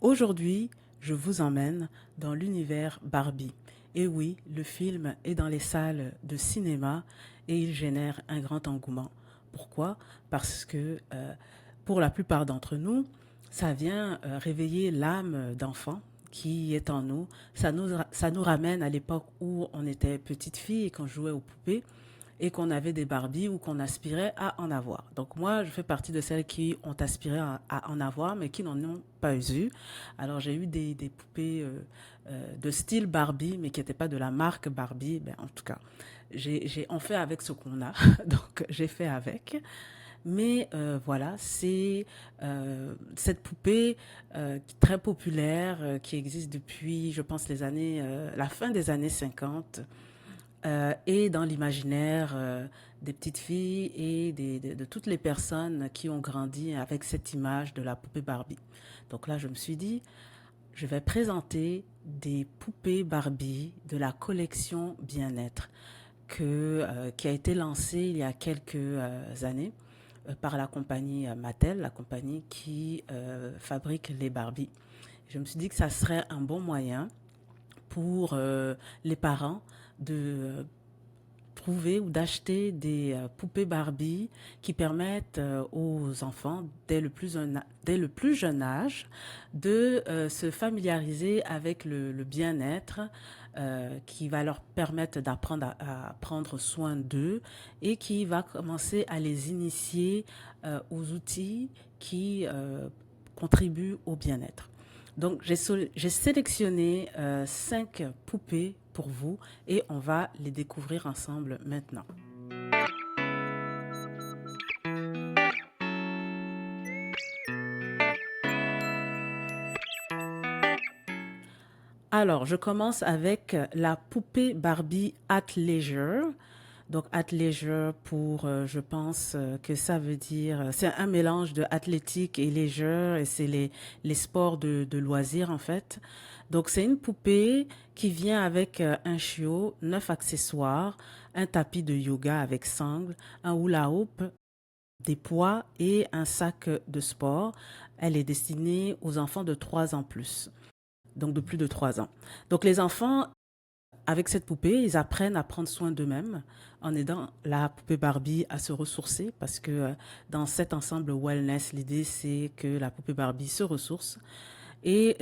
Aujourd'hui, je vous emmène dans l'univers Barbie. Et oui, le film est dans les salles de cinéma et il génère un grand engouement. Pourquoi? Parce que pour la plupart d'entre nous, ça vient réveiller l'âme d'enfant qui est en nous. Ça nous ramène à l'époque où on était petite fille et qu'on jouait aux poupées et qu'on avait des Barbies ou qu'on aspirait à en avoir. Donc moi, je fais partie de celles qui ont aspiré à en avoir, mais qui n'en ont pas eu. Alors j'ai eu des poupées de style Barbie, mais qui n'étaient pas de la marque Barbie. Ben, en tout cas, on fait avec ce qu'on a, donc j'ai fait avec. Mais voilà, c'est cette poupée très populaire qui existe depuis, je pense, la fin des années 50 et dans l'imaginaire des petites filles et de toutes les personnes qui ont grandi avec cette image de la poupée Barbie. Donc là, je me suis dit, je vais présenter des poupées Barbie de la collection Bien-être qui a été lancée il y a quelques années par la compagnie Mattel, la compagnie qui fabrique les Barbie. Je me suis dit que ça serait un bon moyen pour les parents de trouver ou d'acheter des poupées Barbie qui permettent aux enfants, dès le plus jeune âge, de se familiariser avec le bien-être qui va leur permettre d'apprendre à prendre soin d'eux et qui va commencer à les initier aux outils qui contribuent au bien-être. Donc, j'ai sélectionné 5 poupées pour vous et on va les découvrir ensemble maintenant. Alors, je commence avec la poupée Barbie Athleisure. Donc, Athleisure je pense que ça veut dire, c'est un mélange de athlétique et leisure et c'est les sports de loisirs en fait. Donc, c'est une poupée qui vient avec un chiot, 9 accessoires, un tapis de yoga avec sangle, un hula hoop, des poids et un sac de sport. Elle est destinée aux enfants de 3 ans plus, donc de plus de 3 ans. Donc, les enfants avec cette poupée, ils apprennent à prendre soin d'eux-mêmes en aidant la poupée Barbie à se ressourcer parce que dans cet ensemble wellness, l'idée c'est que la poupée Barbie se ressource et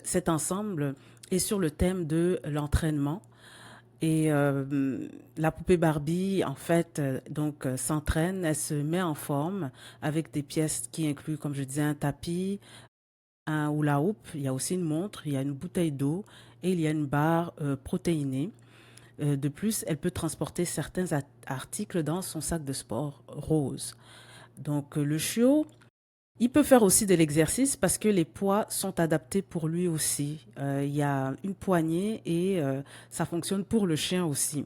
cet ensemble est sur le thème de l'entraînement. Et la poupée Barbie, en fait, s'entraîne, elle se met en forme avec des pièces qui incluent, comme je disais, un tapis, un hula hoop, il y a aussi une montre, il y a une bouteille d'eau et il y a une barre protéinée. De plus, elle peut transporter certains articles dans son sac de sport rose. Donc le chiot, il peut faire aussi de l'exercice parce que les poids sont adaptés pour lui aussi. Il y a une poignée et ça fonctionne pour le chien aussi.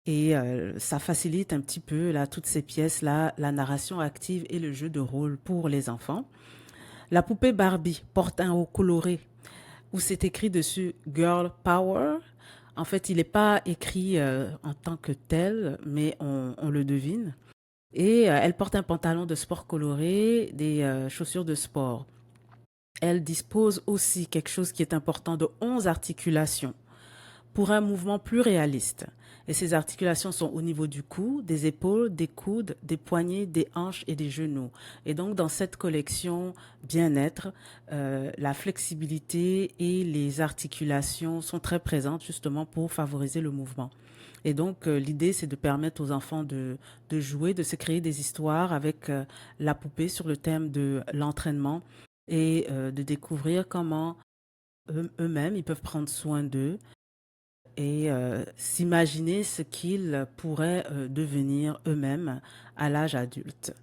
Et ça facilite un petit peu là, toutes ces pièces-là, la narration active et le jeu de rôle pour les enfants. La poupée Barbie porte un haut coloré où c'est écrit dessus Girl Power. En fait, il n'est pas écrit en tant que tel, mais on le devine. Et elle porte un pantalon de sport coloré, des chaussures de sport. Elle dispose aussi quelque chose qui est important de 11 articulations pour un mouvement plus réaliste. Et ces articulations sont au niveau du cou, des épaules, des coudes, des poignets, des hanches et des genoux. Et donc dans cette collection bien-être, la flexibilité et les articulations sont très présentes justement pour favoriser le mouvement. Et donc l'idée c'est de permettre aux enfants de jouer, de se créer des histoires avec la poupée sur le thème de l'entraînement et de découvrir comment eux-mêmes ils peuvent prendre soin d'eux et s'imaginer ce qu'ils pourraient devenir eux-mêmes à l'âge adulte.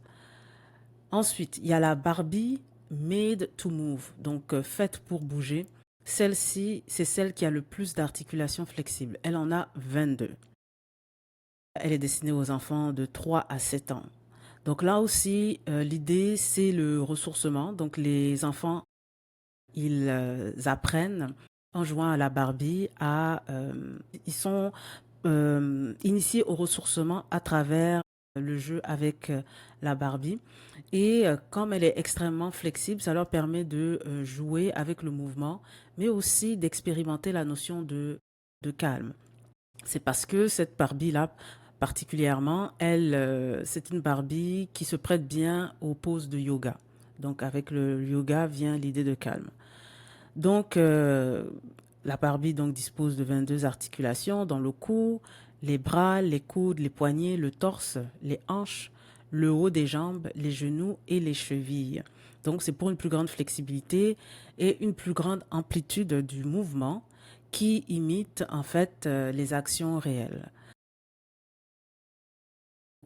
Ensuite, il y a la Barbie Made to Move, donc faite pour bouger. Celle-ci, c'est celle qui a le plus d'articulations flexibles. Elle en a 22. Elle est destinée aux enfants de 3 à 7 ans. Donc là aussi, l'idée, c'est le ressourcement. Donc les enfants, ils apprennent en jouant à la Barbie ils sont initiés au ressourcement à travers le jeu avec la Barbie. Et comme elle est extrêmement flexible, ça leur permet de jouer avec le mouvement, mais aussi d'expérimenter la notion de calme. C'est parce que cette Barbie-là, particulièrement, c'est une Barbie qui se prête bien aux poses de yoga. Donc avec le yoga vient l'idée de calme. Donc la Barbie donc dispose de 22 articulations dans le cou, les bras, les coudes, les poignets, le torse, les hanches, le haut des jambes, les genoux et les chevilles. Donc c'est pour une plus grande flexibilité et une plus grande amplitude du mouvement qui imite en fait les actions réelles.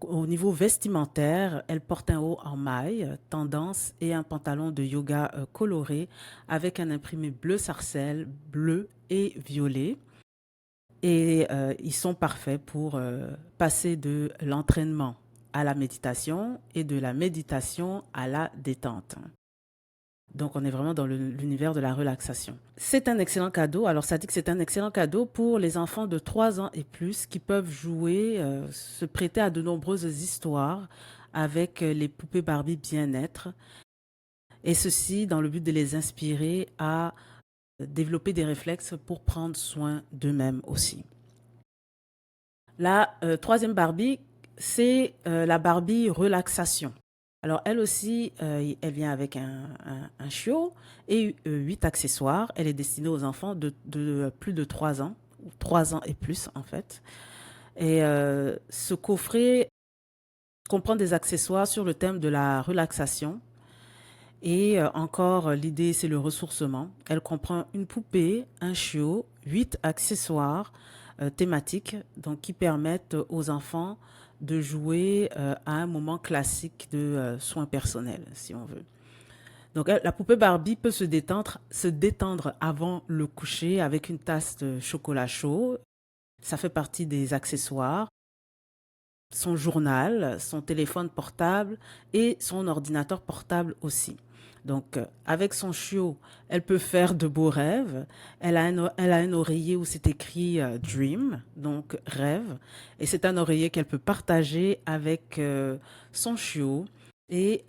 Au niveau vestimentaire, elle porte un haut en maille, tendance et un pantalon de yoga coloré avec un imprimé bleu sarcelle, bleu et violet. Et ils sont parfaits pour passer de l'entraînement à la méditation et de la méditation à la détente. Donc, on est vraiment dans l'univers de la relaxation. C'est un excellent cadeau. Alors, ça dit que c'est un excellent cadeau pour les enfants de 3 ans et plus qui peuvent jouer, se prêter à de nombreuses histoires avec les poupées Barbie bien-être. Et ceci dans le but de les inspirer à développer des réflexes pour prendre soin d'eux-mêmes aussi. La troisième Barbie, c'est la Barbie relaxation. Alors, elle aussi, elle vient avec un chiot et 8 accessoires. Elle est destinée aux enfants de plus de 3 ans, 3 ans et plus en fait. Et ce coffret comprend des accessoires sur le thème de la relaxation. Et encore, l'idée, c'est le ressourcement. Elle comprend une poupée, un chiot, 8 accessoires thématiques donc, qui permettent aux enfants de jouer à un moment classique de soins personnels, si on veut. Donc, la poupée Barbie peut se détendre avant le coucher avec une tasse de chocolat chaud. Ça fait partie des accessoires. Son journal, son téléphone portable et son ordinateur portable aussi. Donc, avec son chiot, elle peut faire de beaux rêves. Elle a un oreiller où c'est écrit Dream, donc rêve. Et c'est un oreiller qu'elle peut partager avec son chiot. Et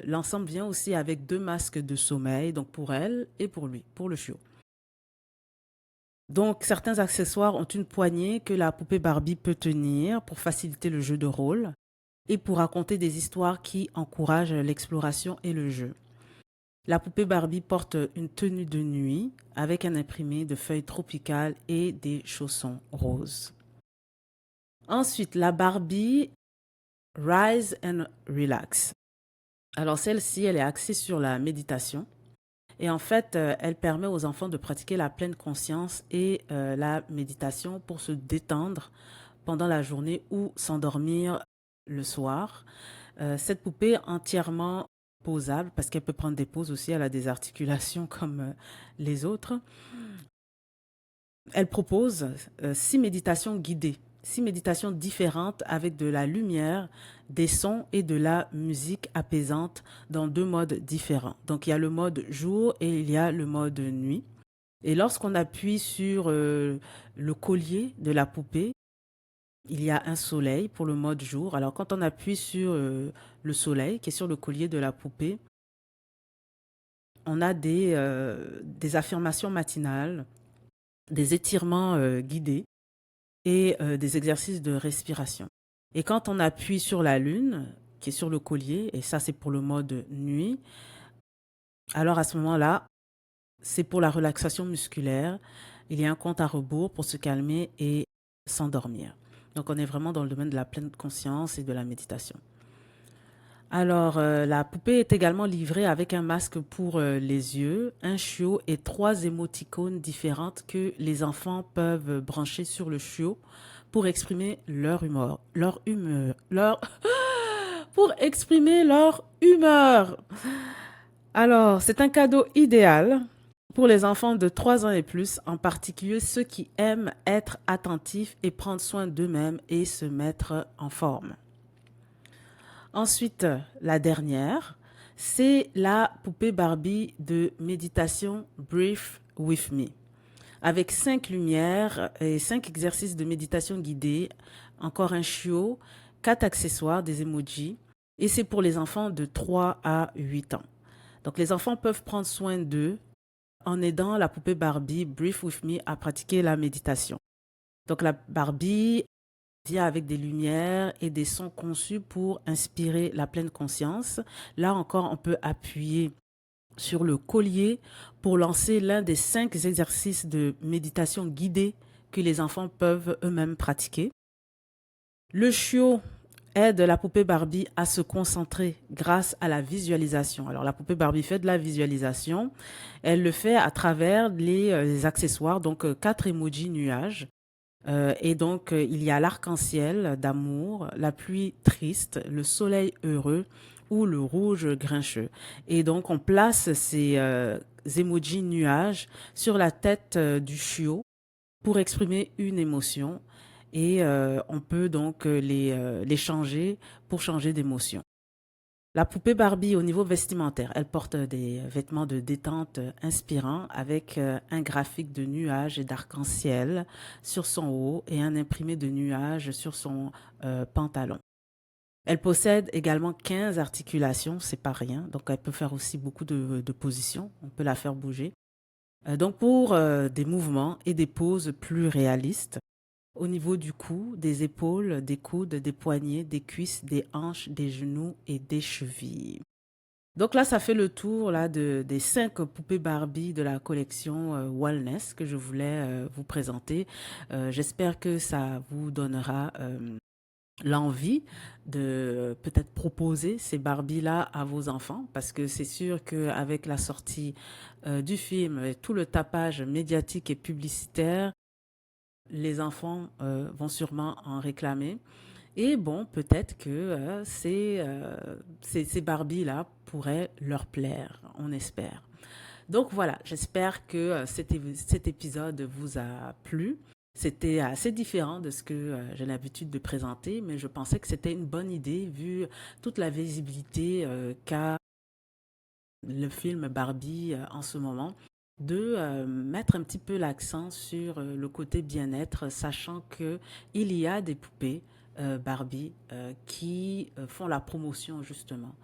l'ensemble vient aussi avec 2 masques de sommeil, donc pour elle et pour lui, pour le chiot. Donc, certains accessoires ont une poignée que la poupée Barbie peut tenir pour faciliter le jeu de rôle et pour raconter des histoires qui encouragent l'exploration et le jeu. La poupée Barbie porte une tenue de nuit avec un imprimé de feuilles tropicales et des chaussons roses. Ensuite, la Barbie Rise and Relax. Alors celle-ci, elle est axée sur la méditation. Et en fait, elle permet aux enfants de pratiquer la pleine conscience et la méditation pour se détendre pendant la journée ou s'endormir le soir. Cette poupée est entièrement posable parce qu'elle peut prendre des pauses aussi, elle a des articulations comme les autres. Elle propose 6 méditations guidées, 6 méditations différentes avec de la lumière, des sons et de la musique apaisante dans 2 modes différents. Donc il y a le mode jour et il y a le mode nuit. Et lorsqu'on appuie sur le collier de la poupée, il y a un soleil pour le mode jour. Alors quand on appuie sur le soleil qui est sur le collier de la poupée, on a des affirmations matinales, des étirements guidés et des exercices de respiration. Et quand on appuie sur la lune, qui est sur le collier, et ça c'est pour le mode nuit, alors à ce moment-là, c'est pour la relaxation musculaire. Il y a un compte à rebours pour se calmer et s'endormir. Donc on est vraiment dans le domaine de la pleine conscience et de la méditation. Alors, la poupée est également livrée avec un masque pour les yeux, un chiot et 3 émoticônes différentes que les enfants peuvent brancher sur le chiot pour exprimer pour exprimer leur humeur. Alors, c'est un cadeau idéal pour les enfants de 3 ans et plus, en particulier ceux qui aiment être attentifs et prendre soin d'eux-mêmes et se mettre en forme. Ensuite, la dernière, c'est la poupée Barbie de méditation Breathe With Me. Avec 5 lumières et 5 exercices de méditation guidée, encore un chiot 4 accessoires, des emojis, et c'est pour les enfants de 3 à 8 ans. Donc les enfants peuvent prendre soin d'eux en aidant la poupée Barbie Breathe With Me à pratiquer la méditation. Donc la Barbie vient avec des lumières et des sons conçus pour inspirer la pleine conscience. Là encore, on peut appuyer sur le collier pour lancer l'un des 5 exercices de méditation guidée que les enfants peuvent eux-mêmes pratiquer. Le chiot aide la poupée Barbie à se concentrer grâce à la visualisation. Alors la poupée Barbie fait de la visualisation. Elle le fait à travers les accessoires, donc 4 emojis nuages. Et donc, il y a l'arc-en-ciel d'amour, la pluie triste, le soleil heureux ou le rouge grincheux. Et donc, on place ces emojis nuages sur la tête du chiot pour exprimer une émotion. Et on peut donc les changer pour changer d'émotion. La poupée Barbie au niveau vestimentaire, elle porte des vêtements de détente inspirants avec un graphique de nuages et d'arc-en-ciel sur son haut et un imprimé de nuages sur son pantalon. Elle possède également 15 articulations, c'est pas rien, donc elle peut faire aussi beaucoup de positions, on peut la faire bouger. Donc pour des mouvements et des poses plus réalistes, au niveau du cou, des épaules, des coudes, des poignets, des cuisses, des hanches, des genoux et des chevilles. Donc là, ça fait le tour là, des 5 poupées Barbie de la collection Wellness que je voulais vous présenter. J'espère que ça vous donnera l'envie de peut-être proposer ces Barbies-là à vos enfants parce que c'est sûr qu'avec la sortie du film et tout le tapage médiatique et publicitaire, les enfants vont sûrement en réclamer. Et bon, peut-être que ces Barbies-là pourraient leur plaire, on espère. Donc voilà, j'espère que cet épisode vous a plu. C'était assez différent de ce que j'ai l'habitude de présenter, mais je pensais que c'était une bonne idée vu toute la visibilité qu'a le film Barbie en ce moment, de mettre un petit peu l'accent sur le côté bien-être, sachant qu'il y a des poupées Barbie qui font la promotion justement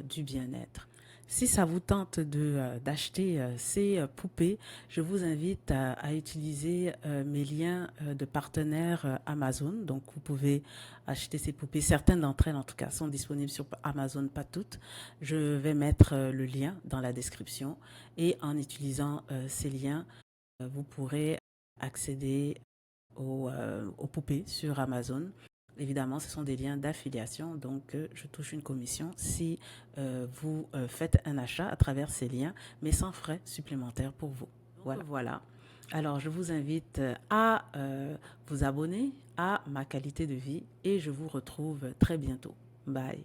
du bien-être. Si ça vous tente d'acheter ces poupées, je vous invite à utiliser mes liens de partenaires Amazon. Donc, vous pouvez acheter ces poupées. Certaines d'entre elles, en tout cas, sont disponibles sur Amazon, pas toutes. Je vais mettre le lien dans la description. Et en utilisant ces liens, vous pourrez accéder aux poupées sur Amazon. Évidemment, ce sont des liens d'affiliation, donc je touche une commission si vous faites un achat à travers ces liens, mais sans frais supplémentaires pour vous. Voilà. Alors, je vous invite à vous abonner à ma qualité de vie et je vous retrouve très bientôt. Bye.